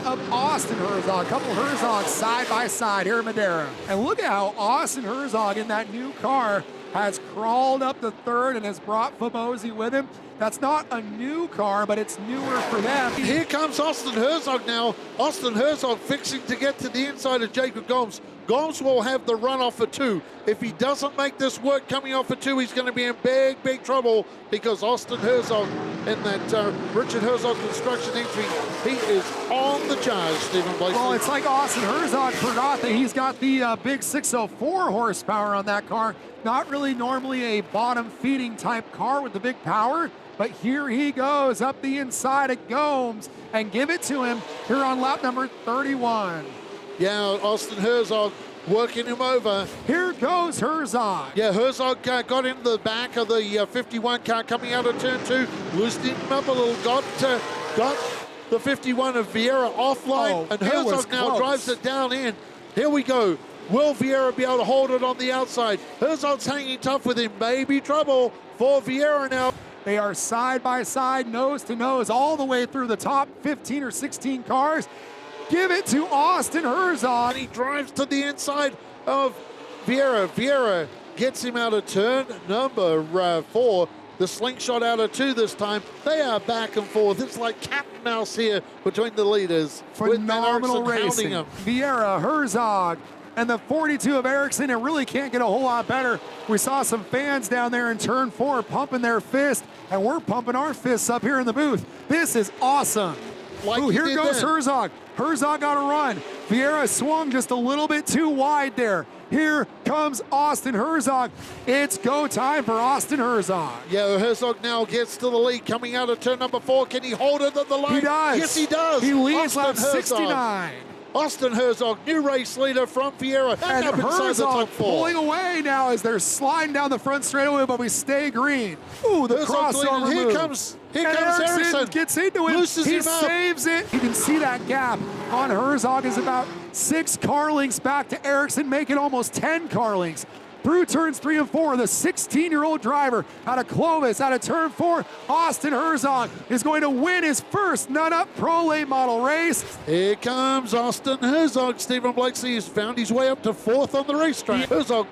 Of Austin Herzog, a couple Herzogs side by side here in Madera. And look at how Austin Herzog in that new car has crawled up to third and has brought Famosi with him. That's not a new car, but it's newer for them. Here comes Austin Herzog now. Austin Herzog fixing to get to the inside of Jacob Gomes. Gomes will have the run off for two. If he doesn't make this work coming off for two, he's going to be in big, big trouble because Austin Herzog in that Richard Herzog construction entry, he is on the charge, Stephen Blakely. Well, it's like Austin Herzog forgot that he's got the big 604 horsepower on that car. Not really normally a bottom feeding type car with the big power, but here he goes up the inside of Gomes and give it to him here on lap number 31. Yeah, Austin Herzog working him over. Here goes Herzog. Yeah, Herzog got in the back of the 51 car coming out of turn two, loosened him up a little, got the 51 of Vieira offline, and Herzog now drives it down in. Here we go. Will Vieira be able to hold it on the outside? Herzog's hanging tough with him. Maybe trouble for Vieira now. They are side by side, nose to nose, all the way through the top 15 or 16 cars. Give it to Austin Herzog. And he drives to the inside of Vieira. Vieira gets him out of turn number 4. The slingshot out of 2 this time. They are back and forth. It's like cat and mouse here between the leaders. Phenomenal racing. Vieira, Herzog, and the 42 of Ericsson. It really can't get a whole lot better. We saw some fans down there in turn 4 pumping their fist, and we're pumping our fists up here in the booth. This is awesome. Ooh, here goes Herzog. Herzog got a run. Vieira swung just a little bit too wide there. Here comes Austin Herzog. It's go time for Austin Herzog. Yeah, Herzog now gets to the lead coming out of turn number 4. Can he hold it at the line? He does. Yes, he does. He leads lap 69. Austin Herzog, new race leader from Vieira. And Herzog pulling away now as they're sliding down the front straightaway, but we stay green. Ooh, the crossover Here move. comes Ericsson. Gets into it. He saves it. You can see that gap on Herzog is about 6 car lengths back to Ericsson, making almost 10 car lengths. Through turns 3 and 4, the 16-year-old driver out of Clovis, out of turn 4, Austin Herzog is going to win his first nut-up Pro Late Model race. Here comes Austin Herzog. Stephen Blakely has found his way up to 4th on the racetrack. Herzog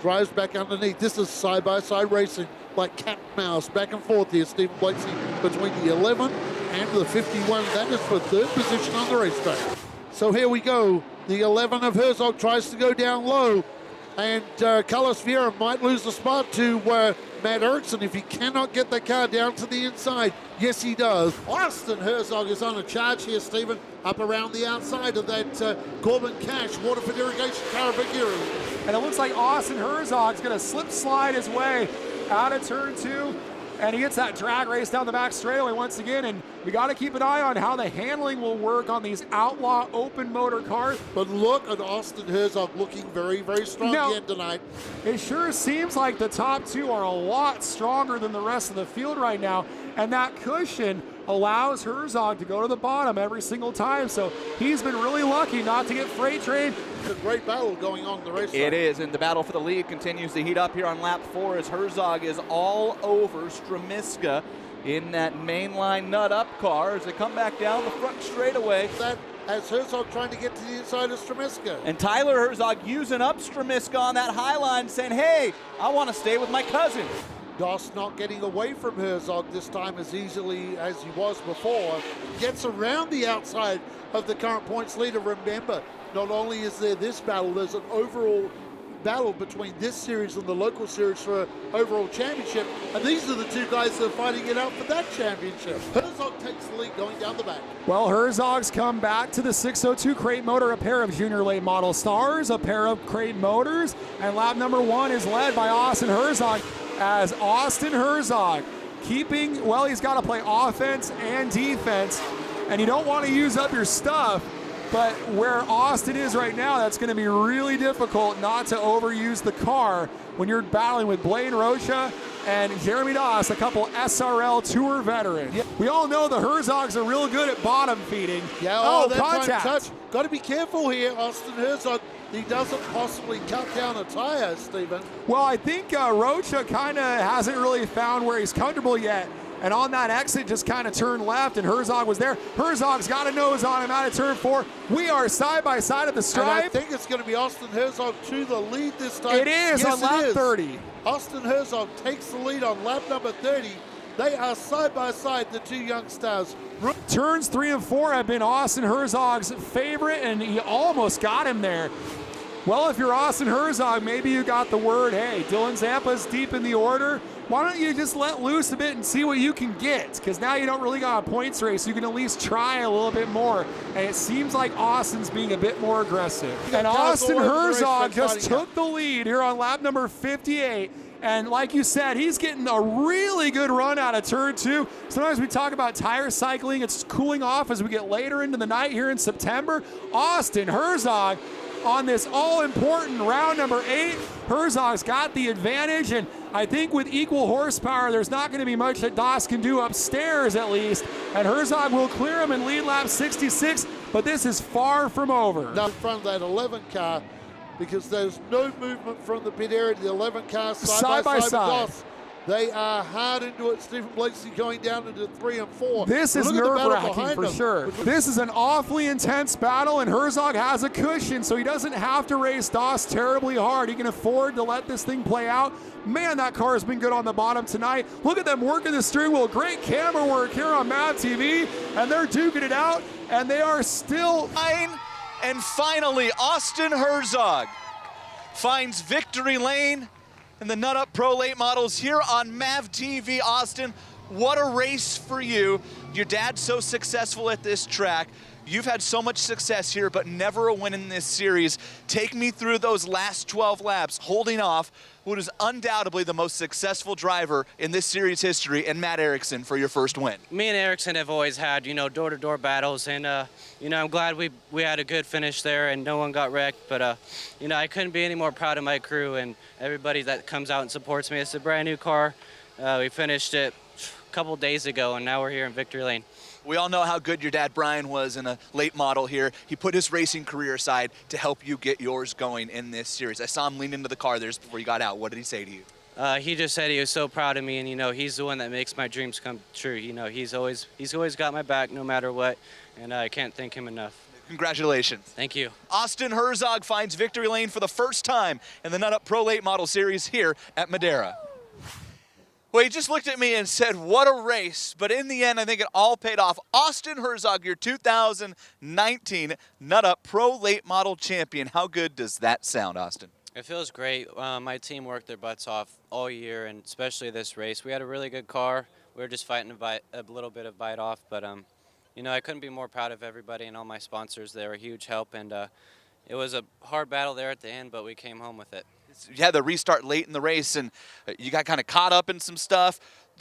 drives back underneath. This is side-by-side racing like cat and mouse, back and forth here, Stephen Blakely, between the 11 and the 51. That is for 3rd position on the racetrack. So here we go. The 11 of Herzog tries to go down low. And Carlos Vieira might lose the spot to Matt Ericsson if he cannot get the car down to the inside. Yes, he does. Austin Herzog is on a charge here, Stephen, up around the outside of that Corbin Cash Waterford Irrigation car of Vigiri. And it looks like Austin Herzog's going to slip slide his way out of turn 2. And he gets that drag race down the back straightaway once again, and we got to keep an eye on how the handling will work on these outlaw open motor cars. But look at Austin Herzog looking very, very strong again tonight. It sure seems like the top 2 are a lot stronger than the rest of the field right now, and that cushion allows Herzog to go to the bottom every single time, so he's been really lucky not to get freight train. It's a great battle going on in the race. It is, and the battle for the lead continues to heat up here on lap 4 as Herzog is all over Stremiska in that mainline nut-up car as they come back down the front straightaway. That as Herzog trying to get to the inside of Stremiska. And Tyler Herzog using up Stremiska on that high line, saying, hey, I want to stay with my cousin. Doss not getting away from Herzog this time as easily as he was before. Gets around the outside of the current points leader. Remember, not only is there this battle, there's an overall battle between this series and the local series for an overall championship. And these are the 2 guys that are fighting it out for that championship. Herzog takes the lead going down the back. Well, Herzog's come back to the 602 crate motor, a pair of junior late model stars, a pair of crate motors, and lap number 1 is led by Austin Herzog. As Austin Herzog keeping, well, he's got to play offense and defense, and you don't want to use up your stuff, but where Austin is right now, that's going to be really difficult not to overuse the car when you're battling with Blaine Rocha and Jeremy Doss, a couple SRL Tour veterans. Yeah. We all know the Herzogs are real good at bottom feeding. Yeah, that contact. touch. Got to be careful here, Austin Herzog. He doesn't possibly cut down a tire, Stephen. Well, I think Rocha kind of hasn't really found where he's comfortable yet. And on that exit, just kind of turned left, and Herzog was there. Herzog's got a nose on him out of turn 4. We are side by side at the stripe. And I think it's going to be Austin Herzog to the lead this time. It is on lap 30. Austin Herzog takes the lead on lap number 30. They are side by side, the two young stars. Turns 3 and 4 have been Austin Herzog's favorite, and he almost got him there. Well, if you're Austin Herzog, maybe you got the word, hey, Dylan Zampa's deep in the order. Why don't you just let loose a bit and see what you can get? Because now you don't really got a points race. You can at least try a little bit more. And it seems like Austin's being a bit more aggressive. And Austin Herzog just took the lead here on lap number 58. And like you said, he's getting a really good run out of turn 2. Sometimes we talk about tire cycling. It's cooling off as we get later into the night here in September. Austin Herzog on this all-important round number 8. Herzog's got the advantage, and I think with equal horsepower, there's not going to be much that Doss can do upstairs at least, and Herzog will clear him in lead lap 66, but this is far from over. Now in front of that 11 car, because there's no movement from the pit area to the 11 car side by side with Doss. They are hard into it. Stephen Blakeslee going down into 3 and 4. This is nerve-wracking for sure. This is an awfully intense battle, and Herzog has a cushion, so he doesn't have to race Doss terribly hard. He can afford to let this thing play out. Man, that car has been good on the bottom tonight. Look at them working the steering wheel. Great camera work here on MAVTV, and they're duking it out, and they are still... And finally, Austin Herzog finds victory lane in the Nut Up Pro Late Models here on MAVTV. Austin, what a race for you. Your dad's so successful at this track. You've had so much success here, but never a win in this series. Take me through those last 12 laps, holding off what is undoubtedly the most successful driver in this series history, and Matt Erickson for your first win. Me and Erickson have always had, door-to-door battles, and, I'm glad we had a good finish there and no one got wrecked, but, I couldn't be any more proud of my crew and everybody that comes out and supports me. It's a brand new car. We finished it a couple days ago, and now we're here in victory lane. We all know how good your dad, Brian, was in a late model here. He put his racing career aside to help you get yours going in this series. I saw him lean into the car there before you got out. What did he say to you? He just said he was so proud of me, and, he's the one that makes my dreams come true. He's always got my back no matter what, and I can't thank him enough. Congratulations. Thank you. Austin Herzog finds victory lane for the first time in the Nut Up Pro Late Model Series here at Madera. Well, he just looked at me and said, what a race. But in the end, I think it all paid off. Austin Herzog, your 2019 Nut Up Pro Late Model Champion. How good does that sound, Austin? It feels great. My team worked their butts off all year, and especially this race. We had a really good car. We were just fighting a little bit of bite off. But, I couldn't be more proud of everybody and all my sponsors. They were a huge help. And it was a hard battle there at the end, but we came home with it. You had the restart late in the race, and you got kind of caught up in some stuff.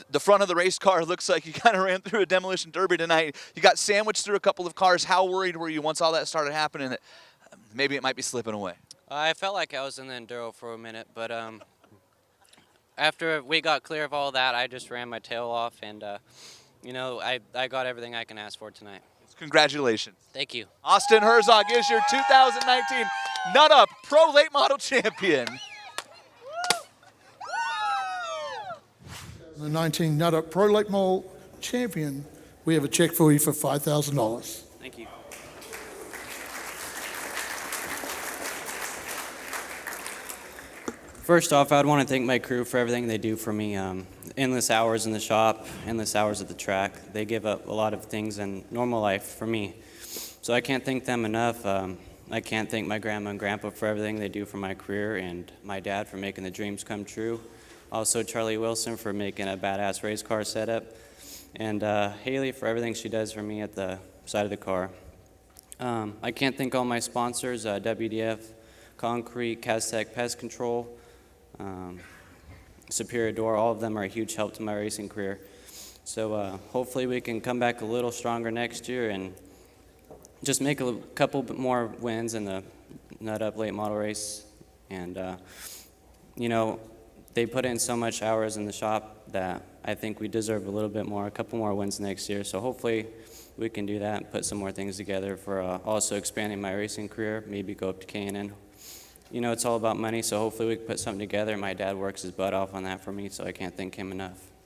The front of the race car looks like you kind of ran through a demolition derby tonight. You got sandwiched through a couple of cars. How worried were you once all that started happening that maybe it might be slipping away? I felt like I was in the Enduro for a minute, but after we got clear of all that, I just ran my tail off, and, I got everything I can ask for tonight. Congratulations. Thank you. Austin Herzog is your 2019 Nut Up Pro Late Model Champion. The 19 Nut Up Pro Late Model Champion. We have a check for you for $5,000. Thank you. First off, I'd want to thank my crew for everything they do for me. Endless hours in the shop, endless hours at the track. They give up a lot of things in normal life for me. So I can't thank them enough. I can't thank my grandma and grandpa for everything they do for my career, and my dad for making the dreams come true. Also Charlie Wilson for making a badass race car setup. And Haley for everything she does for me at the side of the car. I can't thank all my sponsors, WDF, Concrete, Castec Pest Control, Superior Door. All of them are a huge help to my racing career. So hopefully we can come back a little stronger next year and just make a couple more wins in the Nut Up Late Model race. And, they put in so much hours in the shop that I think we deserve a little bit more, a couple more wins next year. So hopefully we can do that and put some more things together for also expanding my racing career, maybe go up to K&N. You know, it's all about money, so hopefully we can put something together. My dad works his butt off on that for me, so I can't thank him enough.